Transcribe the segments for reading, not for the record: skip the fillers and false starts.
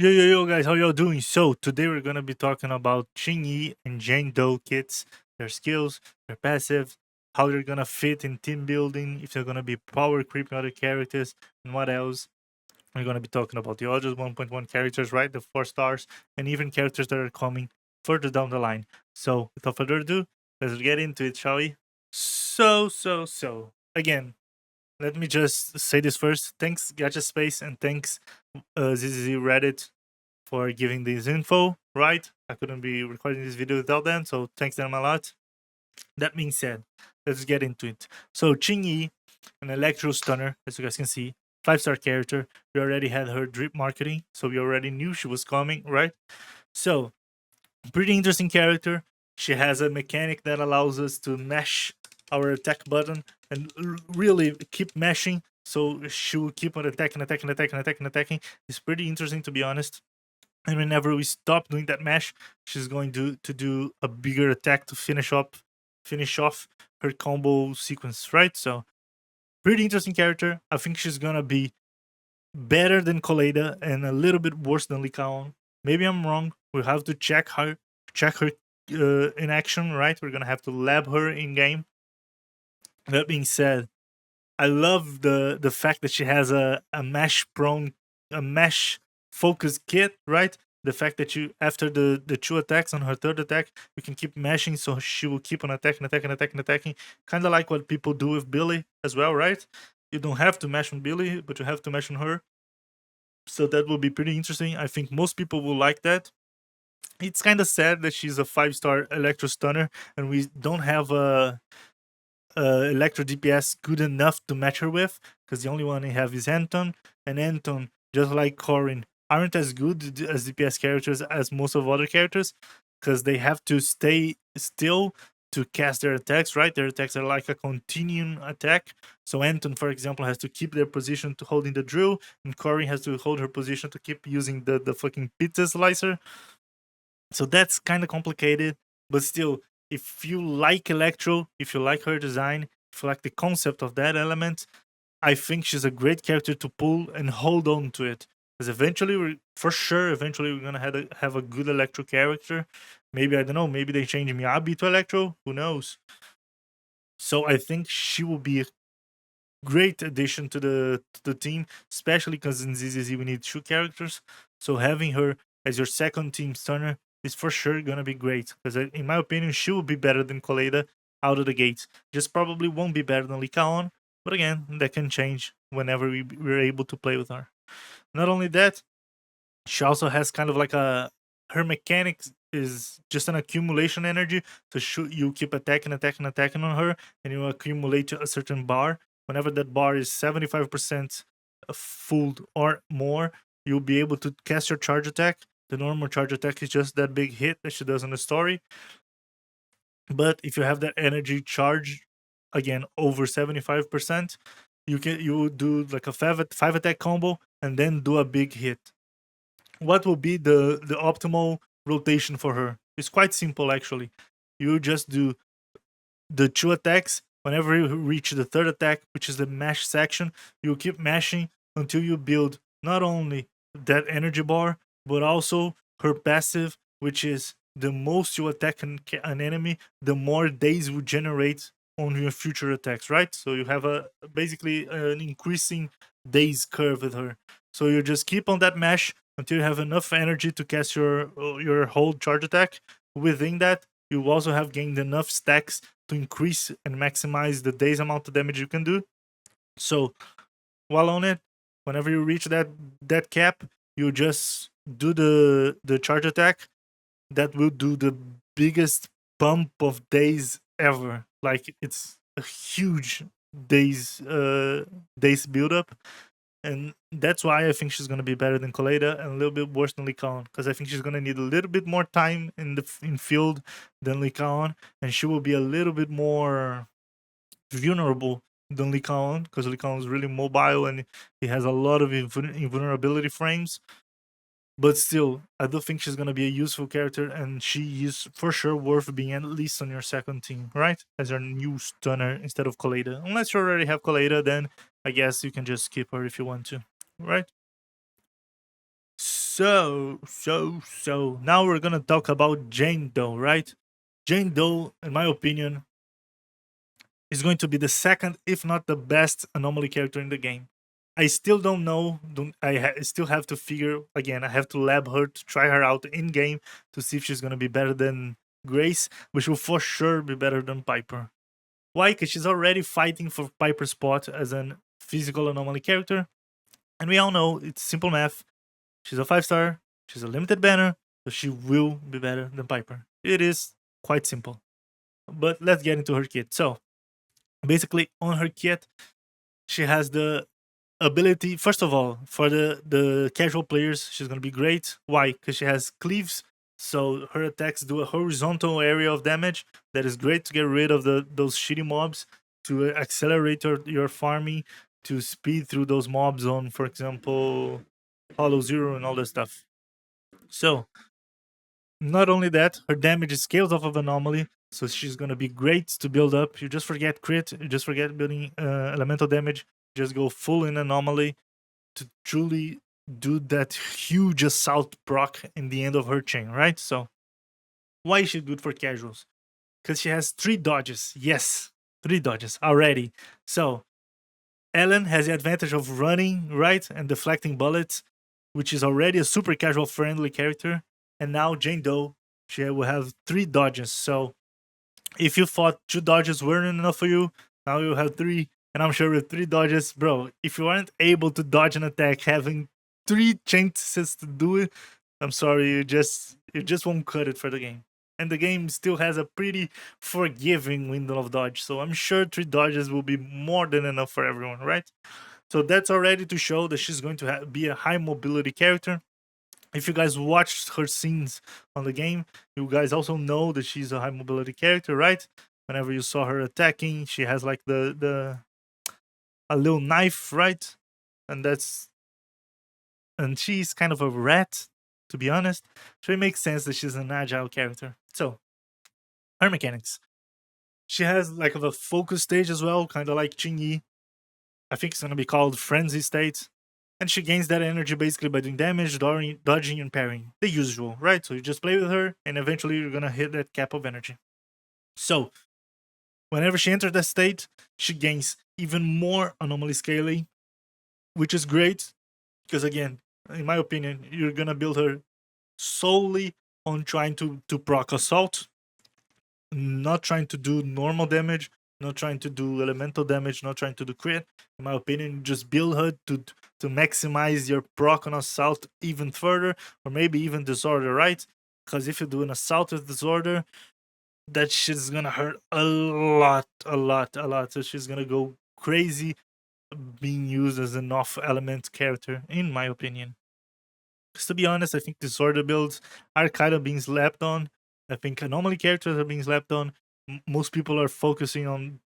Yo guys, how y'all doing? So today we're gonna be talking about Yi and Jane Doe kits, their skills, their passive, how they're gonna fit in team building, if they're gonna be power creeping other characters, and what else. We're gonna be talking about the other 1.1 characters, right? The 4 stars, and even characters that are coming further down the line. So without further ado, let's get into it, shall we? So again, let me just say this first. Thanks Gacha Space and thanks ZZZ Reddit for giving this info, right? I couldn't be recording this video without them, so thanks them a lot. That being said, let's get into it. So Yi, an Electro Stunner, as you guys can see, 5-star character. We already had her drip marketing, so we already knew she was coming, right? So, pretty interesting character. She has a mechanic that allows us to mash our attack button and really keep mashing. So she will keep on attacking. It's pretty interesting, to be honest. And whenever we stop doing that mash, she's going to do a bigger attack to finish off her combo sequence, right? So pretty interesting character. I think she's gonna be better than Koleda and a little bit worse than Likaon. Maybe I'm wrong. We'll have to check her in action, right? We're gonna have to lab her in game. That being said, I love the fact that she has a mash focused kit, right? The fact that you after the 2 attacks on her third attack, you can keep mashing, so she will keep on attacking. Kind of like what people do with Billy as well, right? You don't have to mash on Billy, but you have to mash on her. So that will be pretty interesting. I think most people will like that. It's kind of sad that she's a 5-star Electro Stunner, and we don't have Electro DPS good enough to match her with, because the only one I have is Anton, and Anton, just like Corin, aren't as good as DPS characters as most of other characters, because they have to stay still to cast their attacks, right? Their attacks are like a continuing attack. So Anton, for example, has to keep their position to holding the drill, and Corin has to hold her position to keep using the fucking pizza slicer. So that's kind of complicated, but still, if you like Electro, if you like her design, if you like the concept of that element, I think she's a great character to pull and hold on to it. Because eventually, eventually we're gonna have a good Electro character. Maybe I don't know. Maybe they change Miyabi to Electro. Who knows? So I think she will be a great addition to the team, especially because in ZZZ we need 2 characters. So having her as your second team stunner is for sure gonna be great. Because in my opinion, she will be better than Koleda out of the gates. Just probably won't be better than Likaon, but again, that can change whenever we're able to play with her. Not only that, she also has kind of like her mechanics is just an accumulation energy. So you keep attacking on her, and you accumulate a certain bar. Whenever that bar is 75% full or more, you'll be able to cast your charge attack. The normal charge attack is just that big hit that she does in the story. But if you have that energy charge again over 75%, you do like a five attack combo and then do a big hit. What will be the optimal rotation for her? It's quite simple actually. You just do the 2 attacks. Whenever you reach the third attack, which is the mash section, you keep mashing until you build not only that energy bar, but also her passive, which is the most you attack an enemy, the more days will generate on your future attacks, right? So you have a basically an increasing days curve with her. So you just keep on that mash until you have enough energy to cast your whole charge attack. Within that, you also have gained enough stacks to increase and maximize the days amount of damage you can do. So while on it, whenever you reach that cap, you just do the charge attack. That will do the biggest bump of days ever. Like it's a huge days build up, and that's why I think she's gonna be better than Koleda and a little bit worse than Likaon, because I think she's gonna need a little bit more time in field than Likaon, and she will be a little bit more vulnerable than Likaon, because Likaon is really mobile and he has a lot of invulnerability frames. But still, I do think she's gonna be a useful character, and she is for sure worth being at least on your second team, right? As your new stunner instead of Koleda. Unless you already have Koleda, then I guess you can just skip her if you want to, right? So now we're gonna talk about Jane Doe, right? Jane Doe, in my opinion, is going to be the second, if not the best, anomaly character in the game. I still don't know. Still have to figure again. I have to lab her to try her out in game to see if she's gonna be better than Grace, which will for sure be better than Piper. Why? Because she's already fighting for Piper's spot as an physical anomaly character, and we all know it's simple math. She's a 5 star. She's a limited banner, so she will be better than Piper. It is quite simple. But let's get into her kit. So basically, on her kit, she has the ability. First of all, for the casual players, she's gonna be great. Why? Because she has cleaves, so her attacks do a horizontal area of damage. That is great to get rid of those shitty mobs, to accelerate your farming, to speed through those mobs on, for example, Hollow Zero and all that stuff. So not only that, her damage scales off of anomaly, so she's gonna be great to build up. You just forget crit, you just forget building elemental damage, just go full in anomaly to truly do that huge assault proc in the end of her chain, right? So why is she good for casuals? Because she has 3 dodges. Yes, 3 dodges already. So Ellen has the advantage of running, right, and deflecting bullets, which is already a super casual friendly character. And now Jane Doe, she will have 3 dodges. So if you thought 2 dodges weren't enough for you, now you have 3. And I'm sure with 3 dodges, bro, if you aren't able to dodge an attack, having 3 chances to do it, I'm sorry, you just won't cut it for the game. And the game still has a pretty forgiving window of dodge, so I'm sure 3 dodges will be more than enough for everyone, right? So that's already to show that she's going to be a high mobility character. If you guys watched her scenes on the game, you guys also know that she's a high mobility character, right? Whenever you saw her attacking, she has like the a little knife, right? And she's kind of a rat, to be honest. So it makes sense that she's an agile character. So her mechanics. She has like a focus stage as well, kind of like Yi. I think it's gonna be called Frenzy State. And she gains that energy basically by doing damage, dodging, and parrying. The usual, right? So you just play with her, and eventually you're gonna hit that cap of energy. So whenever she enters that state, she gains even more anomaly scaling, which is great because again, in my opinion, you're gonna build her solely on trying to proc assault, not trying to do normal damage, not trying to do elemental damage, not trying to do crit. In my opinion, just build her to maximize your proc on assault even further, or maybe even disorder, right? Because if you do an assault with disorder, that shit's gonna hurt a lot, a lot, a lot. So she's gonna go crazy being used as an off element character, in my opinion. Because to be honest, I think disorder builds are kind of being slapped on. I think anomaly characters are being slapped on. Most people are focusing on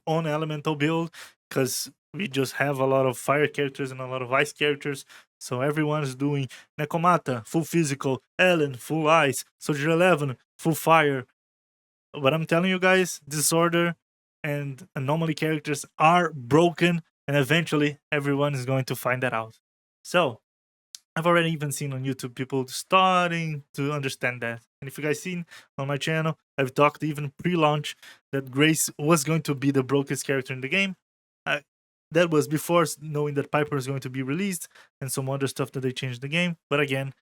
elemental build because we just have a lot of fire characters and a lot of ice characters. So everyone's doing Nekomata, full physical, Ellen, full ice, Soldier 11, full fire. But I'm telling you guys, disorder and anomaly characters are broken, and eventually everyone is going to find that out. So I've already even seen on YouTube people starting to understand that. And if you guys seen on my channel, I've talked even pre-launch that Grace was going to be the brokest character in the game. Uh, that was before knowing that Piper is going to be released and some other stuff that they changed the game. But again,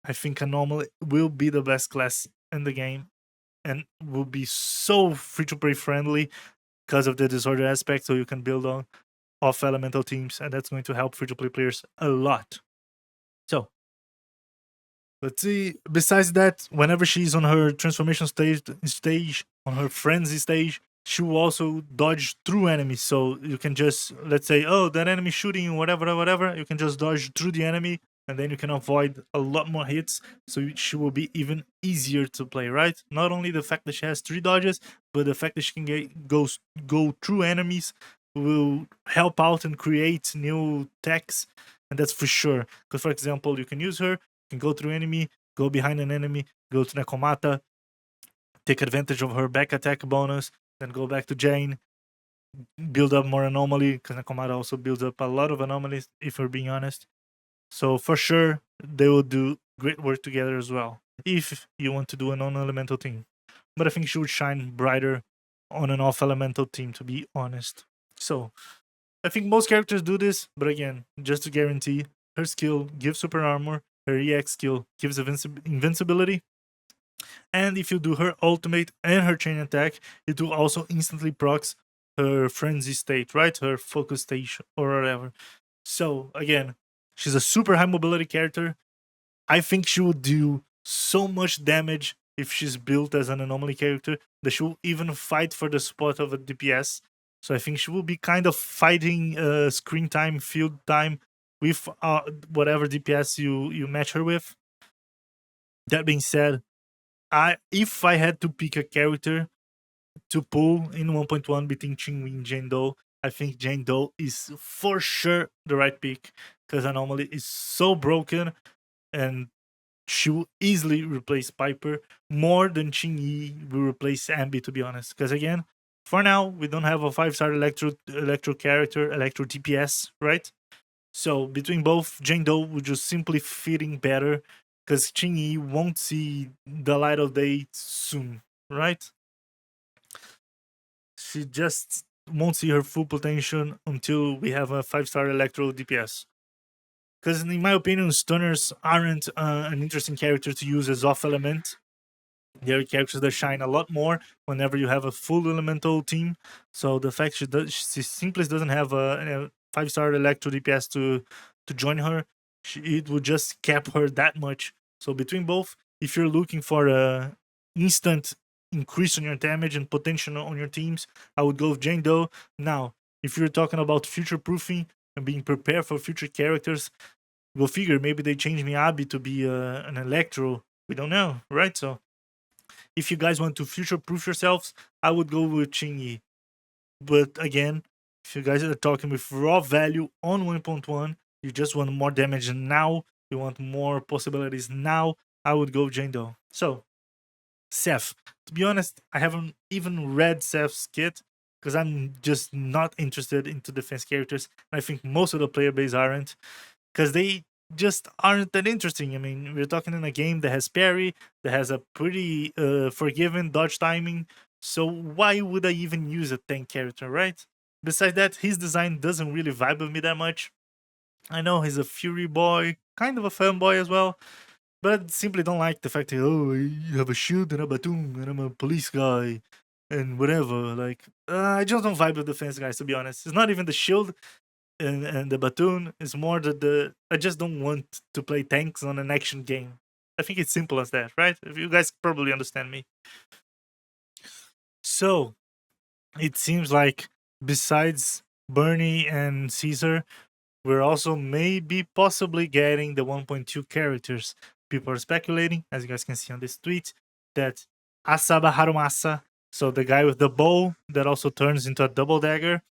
I think Anomaly will be the best class in the game and will be so free-to-play friendly because of the disorder aspect, so you can build on off elemental teams, and that's going to help free-to-play players a lot. So let's see. Besides that, whenever she's on her transformation stage, on her frenzy stage, she will also dodge through enemies. So you can just, let's say, oh, that enemy shooting you, whatever, whatever. You can just dodge through the enemy, and then you can avoid a lot more hits. So she will be even easier to play, right? Not only the fact that she has 3 dodges, but the fact that she can go through enemies will help out and create new techs, and that's for sure. Because for example, you can use her, can go through enemy, go behind an enemy, go to Nekomata, take advantage of her back attack bonus, then go back to Jane, build up more anomaly, because Nekomata also builds up a lot of anomalies, if we're being honest. So for sure, they will do great work together as well. If you want to do a non-elemental team, but I think she would shine brighter on an off-elemental team, to be honest. So I think most characters do this, but again, just to guarantee, her skill gives super armor, her EX skill gives invincibility, and if you do her ultimate and her chain attack, it will also instantly procs her frenzy state, right? Her focus station or whatever. So again, she's a super high mobility character. I think she will do so much damage if she's built as an anomaly character that she will even fight for the spot of a DPS. So I think she will be kind of fighting screen time, field time with whatever DPS you match her with. That being said, I if I had to pick a character to pull in 1.1 between Qingyu and Jane Doe, I think Jane Doe is for sure the right pick because Anomaly is so broken and she will easily replace Piper more than Qingyi will replace Ambi, to be honest. Because again, for now, we don't have a 5-star electro character, electro DPS, right? So between both, Jane Doe would just simply fitting better because Qingyi won't see the light of day soon, right? She just won't see her full potential until we have a 5-star electro DPS. Because in my opinion, stunners aren't an interesting character to use as off element. There are characters that shine a lot more whenever you have a full elemental team. So the fact she simply doesn't have a 5-star electro DPS to join her, it would just cap her that much. So between both, if you're looking for a instant increase on your damage and potential on your teams, I would go with Jane Doe. Now, if you're talking about future proofing and being prepared for future characters, go figure. Maybe they change Miyabi to be an electro. We don't know, right? So if you guys want to future proof yourselves, I would go with Qingyi. But again, if you guys are talking with raw value on 1.1, you just want more damage now, you want more possibilities now, I would go Jane Doe. So, Seth. To be honest, I haven't even read Seth's kit because I'm just not interested into defense characters. I think most of the player base aren't because they just aren't that interesting. I mean, we're talking in a game that has parry, that has a pretty forgiving dodge timing. So why would I even use a tank character, right? Besides that, his design doesn't really vibe with me that much. I know he's a Fury boy, kind of a fanboy as well, but I simply don't like the fact that, oh, you have a shield and a baton, and I'm a police guy, and whatever. Like, I just don't vibe with defense guys, to be honest. It's not even the shield and the baton, it's more that I just don't want to play tanks on an action game. I think it's simple as that, right? If you guys probably understand me. So it seems like besides Bernie and Caesar, we're also maybe possibly getting the 1.2 characters. People are speculating, as you guys can see on this tweet, that Asaba Harumasa, so the guy with the bow that also turns into a double dagger,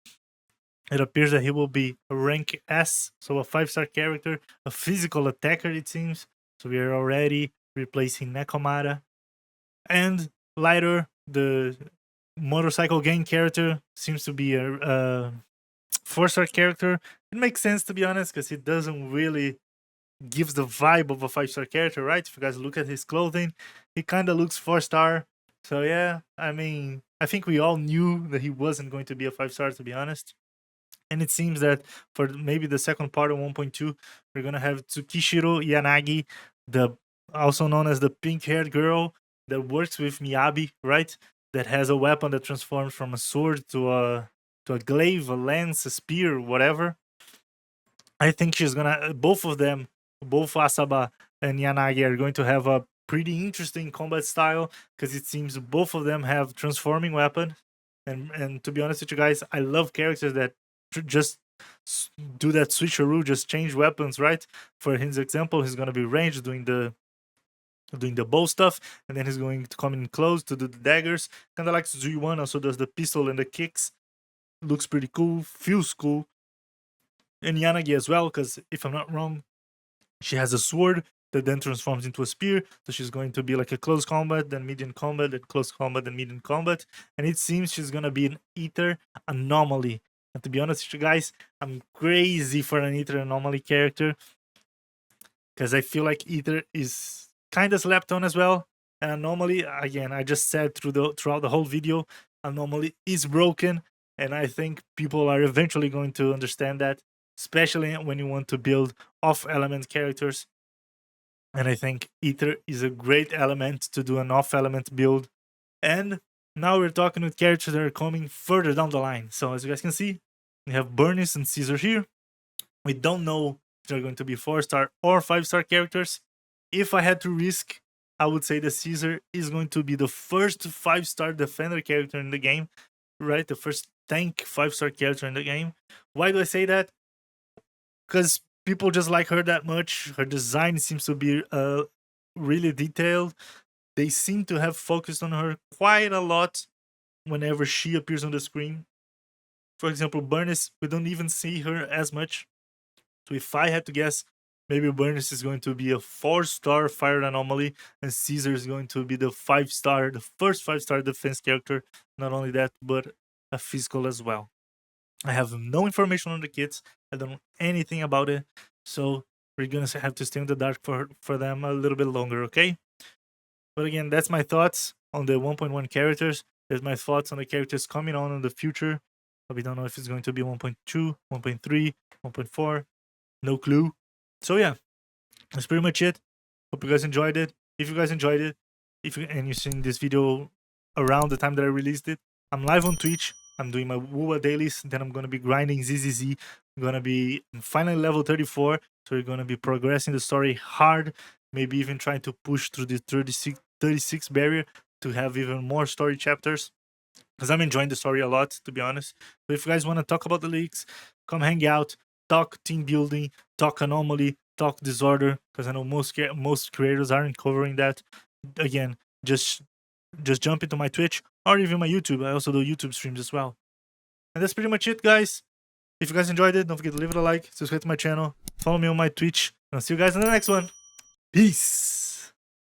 it appears that he will be a rank S, so a 5-star character, a physical attacker, it seems. So we are already replacing Nekomata. And Lighter, the motorcycle gang character, seems to be a 4-star character. It makes sense, to be honest, because he doesn't really gives the vibe of a 5-star character, right? If you guys look at his clothing, he kind of looks 4-star. So yeah, I mean, I think we all knew that he wasn't going to be a 5-star, to be honest. And it seems that for maybe the second part of 1.2, we're gonna have Tsukishiro Yanagi, the also known as the pink-haired girl that works with Miyabi, right? That has a weapon that transforms from a sword to a glaive, a lance, a spear, whatever. I think she's gonna both of them, both Asaba and Yanagi are going to have a pretty interesting combat style because it seems both of them have transforming weapons. And to be honest with you guys, I love characters that just do that switcheroo, just change weapons, right? For his example, he's gonna be ranged doing the bow stuff, and then he's going to come in close to do the daggers, kind of like Zui1 also does the pistol and the kicks. Looks pretty cool, feels cool, and Yanagi as well, because if I'm not wrong, she has a sword that then transforms into a spear. So she's going to be like a close combat, then medium combat, then close combat, then medium combat. And it seems she's gonna be an Ether anomaly. And to be honest with you guys, I'm crazy for an Ether anomaly character. because I feel like Ether is kind of slept on as well. And Anomaly, again, I just said throughout the whole video, Anomaly is broken, and I think people are eventually going to understand that, especially when you want to build off-element characters. And I think Ether is a great element to do an off-element build. And now we're talking with characters that are coming further down the line. So as you guys can see, we have Bernice and Caesar here. We don't know if they're going to be 4-star or 5-star characters. If I had to risk, I would say that Caesar is going to be the first 5-star defender character in the game, right? The first tank 5-star character in the game. Why do I say that? Because people just like her that much. Her design seems to be really detailed. They seem to have focused on her quite a lot whenever she appears on the screen. For example, Bernice, we don't even see her as much. So if I had to guess, maybe Bernice is going to be a 4-star fire anomaly, and Caesar is going to be the 5-star, the first 5-star defense character. Not only that, but a physical as well. I have no information on the kits. I don't know anything about it. So we're gonna have to stay in the dark for them a little bit longer, okay? But again, that's my thoughts on the 1.1 characters. There's my thoughts on the characters coming on in the future. But we don't know if it's going to be 1.2, 1.3, 1.4. No clue. So yeah, that's pretty much it. Hope you guys enjoyed it. If you guys enjoyed it, and you've seen this video around the time that I released it, I'm live on Twitch. I'm doing my WUA dailies. Then I'm gonna be grinding ZZZ. I'm gonna be finally level 34. So we're gonna be progressing the story hard. Maybe even trying to push through the 36 barrier to have even more story chapters. Because I'm enjoying the story a lot, to be honest. But if you guys want to talk about the leaks, come hang out, talk team building, talk anomaly, talk disorder. Because I know most creators aren't covering that. Again, just jump into my Twitch or even my YouTube. I also do YouTube streams as well. And that's pretty much it, guys. If you guys enjoyed it, don't forget to leave it a like, subscribe to my channel, follow me on my Twitch, and I'll see you guys in the next one. Peace.